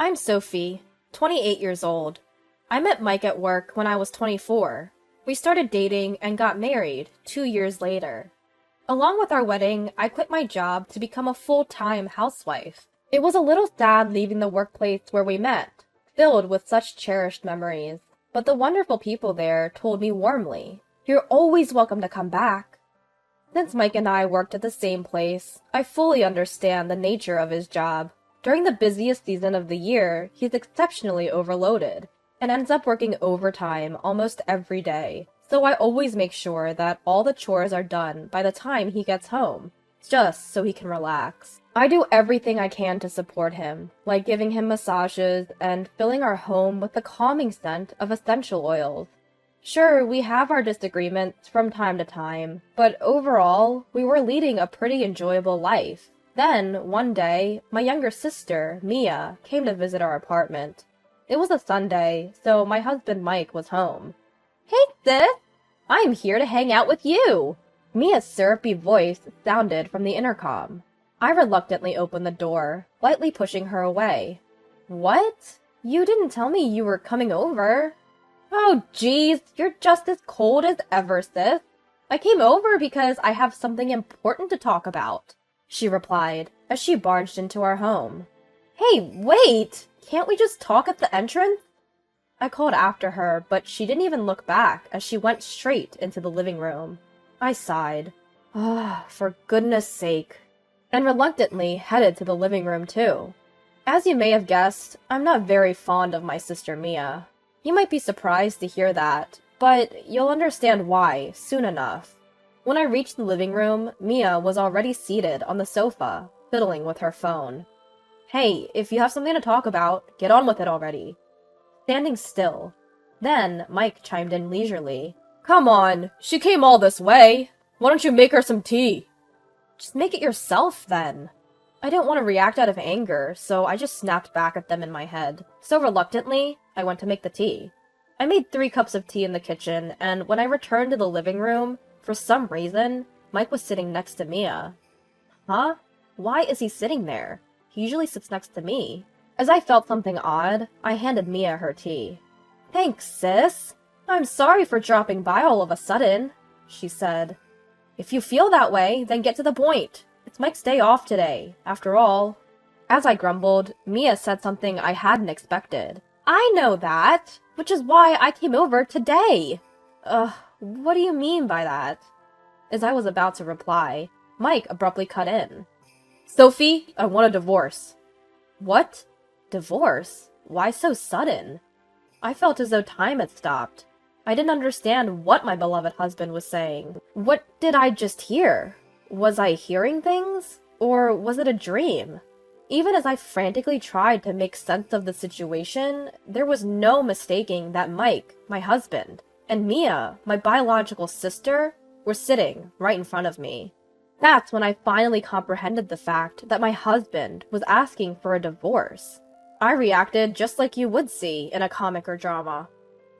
I'm Sophie, 28 years old. I met Mike at work when I was 24. We started dating and got married 2 years later. Along with our wedding, I quit my job to become a full-time housewife. It was a little sad leaving the workplace where we met, filled with such cherished memories. But the wonderful people there told me warmly, "You're always welcome to come back." Since Mike and I worked at the same place, I fully understand the nature of his job. During the busiest season of the year, he's exceptionally overloaded and ends up working overtime almost every day. So I always make sure that all the chores are done by the time he gets home, just so he can relax. I do everything I can to support him, like giving him massages and filling our home with the calming scent of essential oils. Sure, we have our disagreements from time to time, but overall, we were leading a pretty enjoyable life. Then, one day, my younger sister, Mia, came to visit our apartment. It was a Sunday, so my husband Mike was home. "Hey, sis! I'm here to hang out with you!" Mia's syrupy voice sounded from the intercom. I reluctantly opened the door, lightly pushing her away. "What? You didn't tell me you were coming over." "Oh, geez, you're just as cold as ever, sis. I came over because I have something important to talk about," she replied as she barged into our home. "Hey, wait! Can't we just talk at the entrance?" I called after her, but she didn't even look back as she went straight into the living room. I sighed. For goodness sake. And reluctantly headed to the living room too. As you may have guessed, I'm not very fond of my sister Mia. You might be surprised to hear that, but you'll understand why soon enough. When I reached the living room, Mia was already seated on the sofa, fiddling with her phone. "Hey, if you have something to talk about, get on with it already." Standing still. Then Mike chimed in leisurely. "Come on, she came all this way. Why don't you make her some tea?" "Just make it yourself, then." I didn't want to react out of anger, so I just snapped back at them in my head. So reluctantly, I went to make the tea. I made 3 cups of tea in the kitchen, and when I returned to the living room, for some reason, Mike was sitting next to Mia. Huh? Why is he sitting there? He usually sits next to me. As I felt something odd, I handed Mia her tea. "Thanks, sis. I'm sorry for dropping by all of a sudden," she said. "If you feel that way, then get to the point. It's Mike's day off today, after all." As I grumbled, Mia said something I hadn't expected. "I know that, which is why I came over today." What do you mean by that?" As I was about to reply, Mike abruptly cut in. "Sophie, I want a divorce." "What? Divorce? Why so sudden?" I felt as though time had stopped. I didn't understand what my beloved husband was saying. What did I just hear? Was I hearing things? Or was it a dream? Even as I frantically tried to make sense of the situation, there was no mistaking that Mike, my husband, and Mia, my biological sister, were sitting right in front of me. That's when I finally comprehended the fact that my husband was asking for a divorce. I reacted just like you would see in a comic or drama.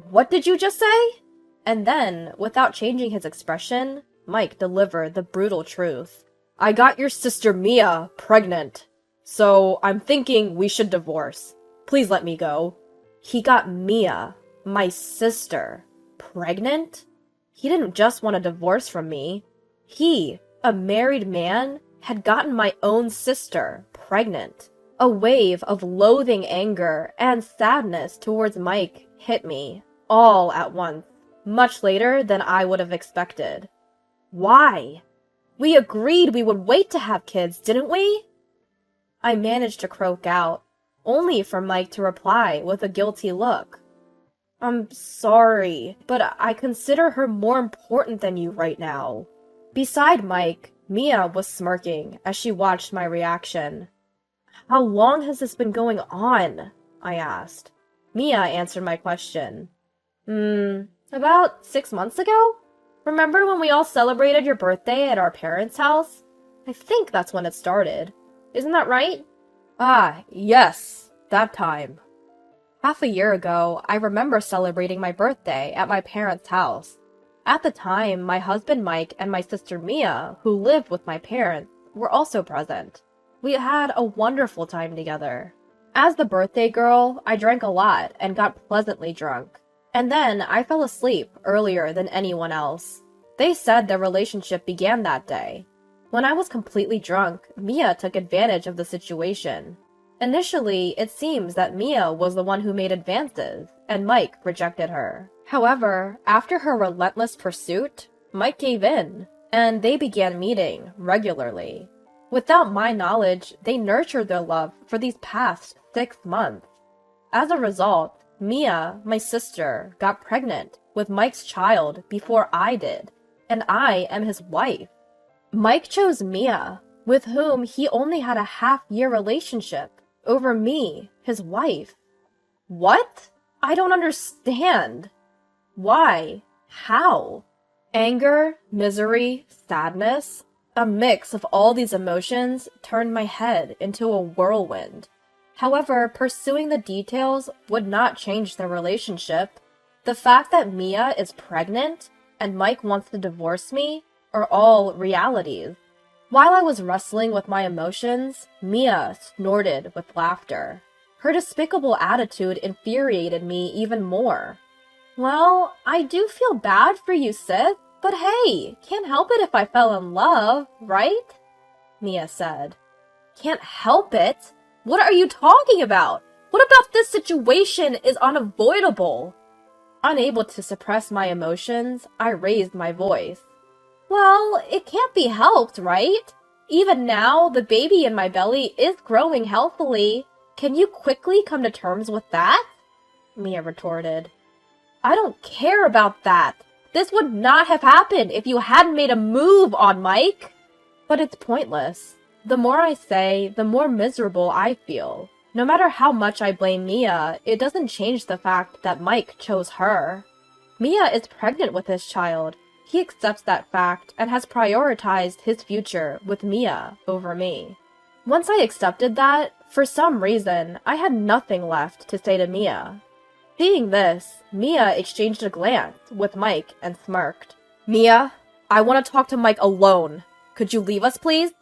"What did you just say?" And then, without changing his expression, Mike delivered the brutal truth. "I got your sister Mia pregnant, so I'm thinking we should divorce. Please let me go." He got Mia, my sister, pregnant? He didn't just want a divorce from me. He, a married man, had gotten my own sister pregnant. A wave of loathing anger and sadness towards Mike hit me, all at once, much later than I would have expected. Why? We agreed we would wait to have kids, didn't we? I managed to croak out, only for Mike to reply with a guilty look. "I'm sorry, but I consider her more important than you right now." Beside Mike, Mia was smirking as she watched my reaction. "How long has this been going on?" I asked. Mia answered my question. About 6 months ago? Remember when we all celebrated your birthday at our parents' house? I think that's when it started. Isn't that right?" "Ah, yes, that time." Half a year ago, I remember celebrating my birthday at my parents' house. At the time, my husband Mike and my sister Mia, who lived with my parents, were also present. We had a wonderful time together. As the birthday girl, I drank a lot and got pleasantly drunk. And then I fell asleep earlier than anyone else. They said their relationship began that day. When I was completely drunk, Mia took advantage of the situation. Initially, it seems that Mia was the one who made advances, and Mike rejected her. However, after her relentless pursuit, Mike gave in, and they began meeting regularly. Without my knowledge, they nurtured their love for these past 6 months. As a result, Mia, my sister, got pregnant with Mike's child before I did, and I am his wife. Mike chose Mia, with whom he only had a half-year relationship, over me, his wife. What? I don't understand. Why? How? Anger, misery, sadness, a mix of all these emotions turned my head into a whirlwind. However, pursuing the details would not change their relationship. The fact that Mia is pregnant and Mike wants to divorce me are all realities. While I was wrestling with my emotions, Mia snorted with laughter. Her despicable attitude infuriated me even more. Well, I do feel bad for you, sis, but hey, can't help it if I fell in love, right? Mia said. Can't help it? What are you talking about? What about this situation is unavoidable? Unable to suppress my emotions, I raised my voice. Well, it can't be helped, right? Even now, the baby in my belly is growing healthily. Can you quickly come to terms with that? Mia retorted. I don't care about that. This would not have happened if you hadn't made a move on Mike. But it's pointless. The more I say, the more miserable I feel. No matter how much I blame Mia, it doesn't change the fact that Mike chose her. Mia is pregnant with his child. He accepts that fact and has prioritized his future with Mia over me. Once I accepted that, for some reason, I had nothing left to say to Mia. Seeing this, Mia exchanged a glance with Mike and smirked. Mia, I want to talk to Mike alone. Could you leave us, please?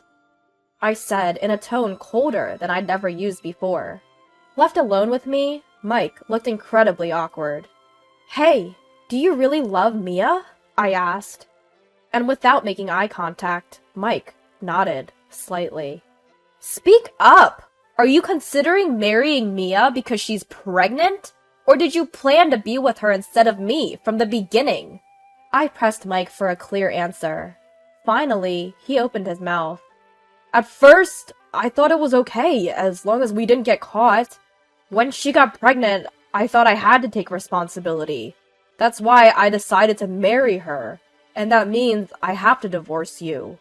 I said in a tone colder than I'd never used before. Left alone with me, Mike looked incredibly awkward. Hey, do you really love Mia? I asked. And without making eye contact, Mike nodded slightly. Speak up! Are you considering marrying Mia because she's pregnant? Or did you plan to be with her instead of me from the beginning? I pressed Mike for a clear answer. Finally, he opened his mouth. At first, I thought it was okay as long as we didn't get caught. When she got pregnant, I thought I had to take responsibility. That's why I decided to marry her, and that means I have to divorce you.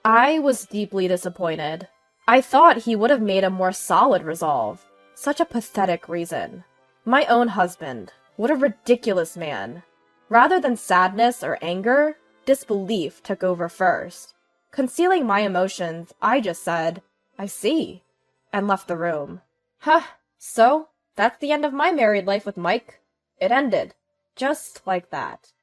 I was deeply disappointed. I thought he would have made a more solid resolve. Such a pathetic reason. My own husband. What a ridiculous man. Rather than sadness or anger, disbelief took over first. Concealing my emotions, I just said, I see, and left the room. Huh, so that's the end of my married life with Mike. It ended. Just like that.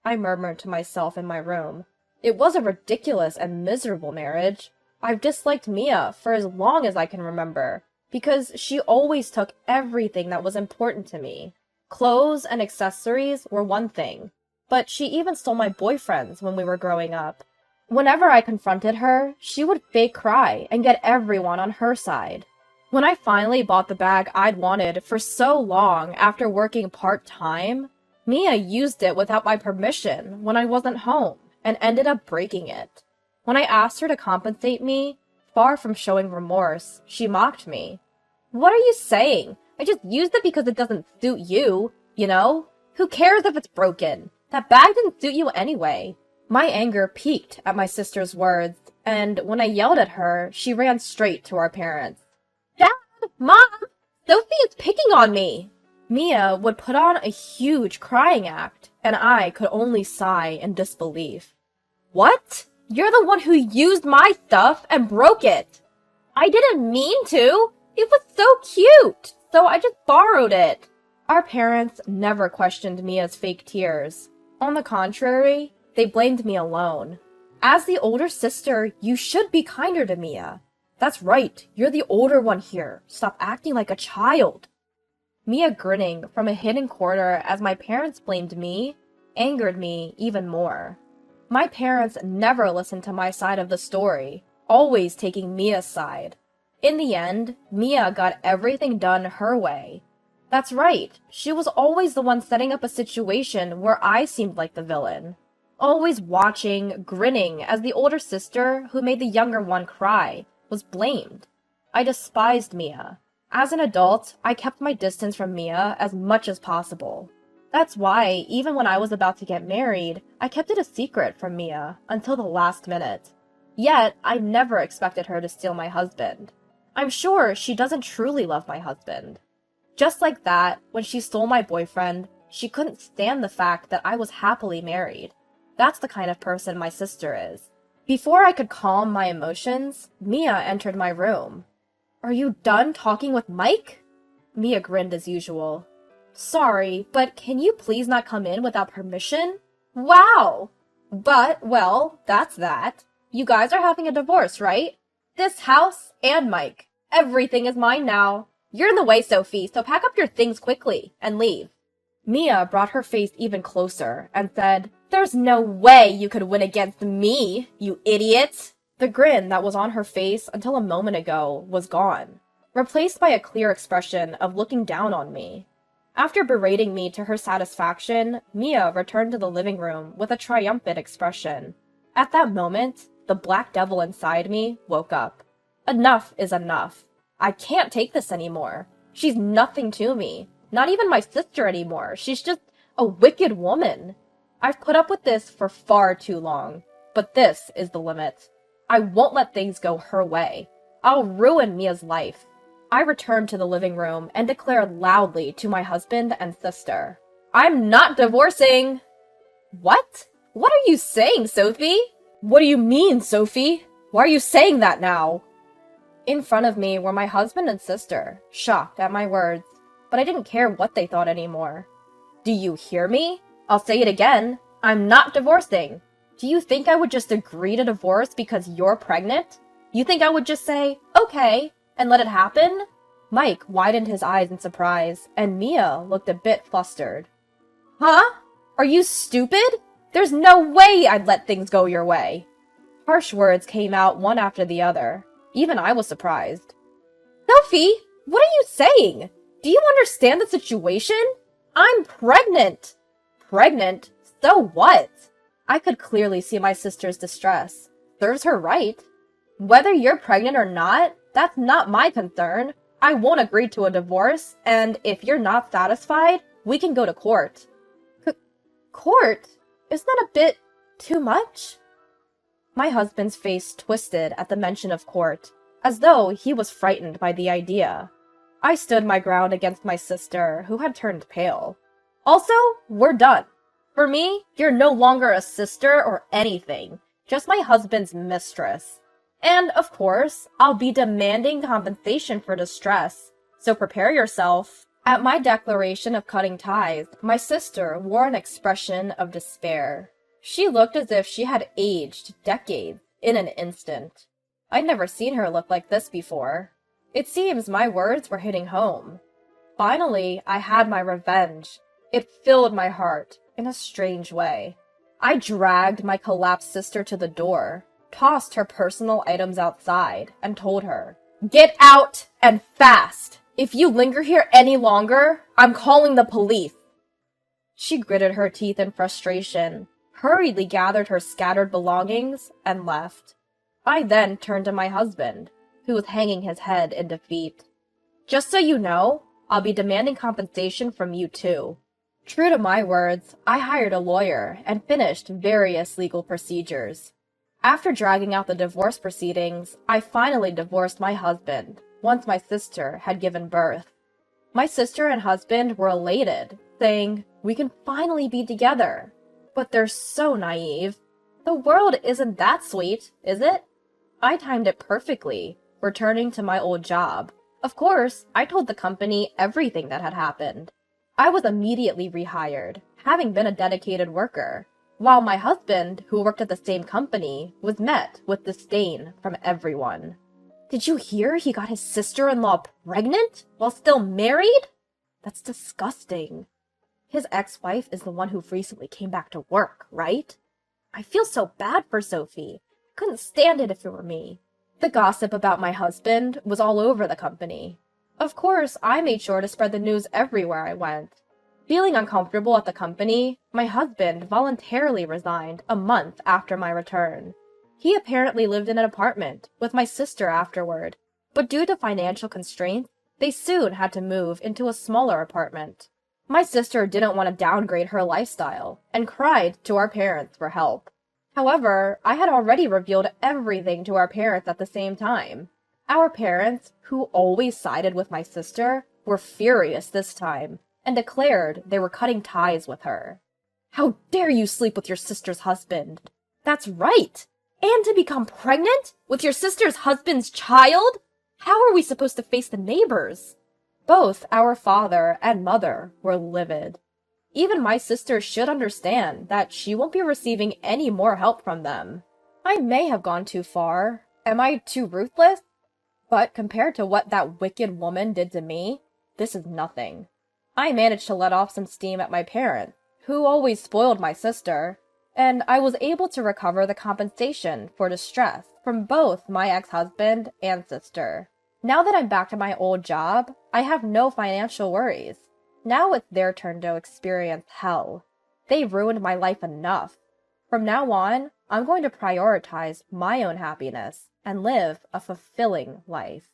I murmured to myself in my room. It was a ridiculous and miserable marriage. I've disliked Mia for as long as I can remember, because she always took everything that was important to me. Clothes and accessories were one thing, but she even stole my boyfriends when we were growing up. Whenever I confronted her, she would fake cry and get everyone on her side. When I finally bought the bag I'd wanted for so long after working part-time, Mia used it without my permission when I wasn't home and ended up breaking it. When I asked her to compensate me, far from showing remorse, she mocked me. What are you saying? I just used it because it doesn't suit you, you know? Who cares if it's broken? That bag didn't suit you anyway. My anger peaked at my sister's words, and when I yelled at her, she ran straight to our parents. Dad! Mom! Sophie is picking on me! Mia would put on a huge crying act, and I could only sigh in disbelief. What? You're the one who used my stuff and broke it! I didn't mean to! It was so cute! So I just borrowed it! Our parents never questioned Mia's fake tears. On the contrary, they blamed me alone. As the older sister, you should be kinder to Mia. That's right, you're the older one here. Stop acting like a child. Mia grinning from a hidden corner as my parents blamed me angered me even more. My parents never listened to my side of the story, always taking Mia's side. In the end, Mia got everything done her way. That's right, she was always the one setting up a situation where I seemed like the villain. Always watching, grinning as the older sister, who made the younger one cry, was blamed. I despised Mia. As an adult, I kept my distance from Mia as much as possible. That's why, even when I was about to get married, I kept it a secret from Mia until the last minute. Yet, I never expected her to steal my husband. I'm sure she doesn't truly love my husband. Just like that, when she stole my boyfriend, she couldn't stand the fact that I was happily married. That's the kind of person my sister is. Before I could calm my emotions, Mia entered my room. "Are you done talking with Mike?" Mia grinned as usual. "Sorry, but can you please not come in without permission?" "Wow! But, well, that's that. You guys are having a divorce, right? This house and Mike. Everything is mine now. You're in the way, Sophie, so pack up your things quickly and leave." Mia brought her face even closer and said, "There's no way you could win against me, you idiot!" The grin that was on her face until a moment ago was gone, replaced by a clear expression of looking down on me. After berating me to her satisfaction, Mia returned to the living room with a triumphant expression. At that moment, the black devil inside me woke up. Enough is enough. I can't take this anymore. She's nothing to me. Not even my sister anymore. She's just a wicked woman. I've put up with this for far too long, but this is the limit. I won't let things go her way. I'll ruin Mia's life. I returned to the living room and declared loudly to my husband and sister, "I'm not divorcing!" "What? What are you saying, Sophie?" "What do you mean, Sophie? Why are you saying that now?" In front of me were my husband and sister, shocked at my words, but I didn't care what they thought anymore. "Do you hear me? I'll say it again. I'm not divorcing. Do you think I would just agree to divorce because you're pregnant? You think I would just say, okay, and let it happen?" Mike widened his eyes in surprise, and Mia looked a bit flustered. "Huh? Are you stupid? There's no way I'd let things go your way." Harsh words came out one after the other. Even I was surprised. "Sophie, what are you saying? Do you understand the situation? I'm pregnant." "Pregnant? So what?" I could clearly see my sister's distress. Serves her right. Whether you're pregnant or not, that's not my concern. I won't agree to a divorce, and if you're not satisfied, we can go to court. Court? Isn't that a bit too much? My husband's face twisted at the mention of court, as though he was frightened by the idea. I stood my ground against my sister, who had turned pale. Also, we're done. For me, you're no longer a sister or anything, just my husband's mistress. And, of course, I'll be demanding compensation for distress, so prepare yourself. At my declaration of cutting ties, my sister wore an expression of despair. She looked as if she had aged decades in an instant. I'd never seen her look like this before. It seems my words were hitting home. Finally, I had my revenge. It filled my heart in a strange way. I dragged my collapsed sister to the door, tossed her personal items outside, and told her, "Get out, and fast! If you linger here any longer, I'm calling the police." She gritted her teeth in frustration, hurriedly gathered her scattered belongings, and left. I then turned to my husband, who was hanging his head in defeat. "Just so you know, I'll be demanding compensation from you too." True to my words, I hired a lawyer and finished various legal procedures. After dragging out the divorce proceedings, I finally divorced my husband, once my sister had given birth. My sister and husband were elated, saying, "We can finally be together." But they're so naive. The world isn't that sweet, is it? I timed it perfectly, returning to my old job. Of course, I told the company everything that had happened. I was immediately rehired, having been a dedicated worker, while my husband, who worked at the same company, was met with disdain from everyone. Did you hear he got his sister-in-law pregnant while still married? That's disgusting. His ex-wife is the one who recently came back to work, right? I feel so bad for Sophie. Couldn't stand it if it were me. The gossip about my husband was all over the company. Of course, I made sure to spread the news everywhere I went. Feeling uncomfortable at the company, my husband voluntarily resigned a month after my return. He apparently lived in an apartment with my sister afterward, but due to financial constraints, they soon had to move into a smaller apartment. My sister didn't want to downgrade her lifestyle and cried to our parents for help. However, I had already revealed everything to our parents at the same time. Our parents, who always sided with my sister, were furious this time and declared they were cutting ties with her. How dare you sleep with your sister's husband? That's right! And to become pregnant with your sister's husband's child? How are we supposed to face the neighbors? Both our father and mother were livid. Even my sister should understand that she won't be receiving any more help from them. I may have gone too far. Am I too ruthless? But compared to what that wicked woman did to me, this is nothing. I managed to let off some steam at my parents, who always spoiled my sister, and I was able to recover the compensation for distress from both my ex-husband and sister. Now that I'm back to my old job, I have no financial worries. Now it's their turn to experience hell. They've ruined my life enough. From now on, I'm going to prioritize my own happiness and live a fulfilling life.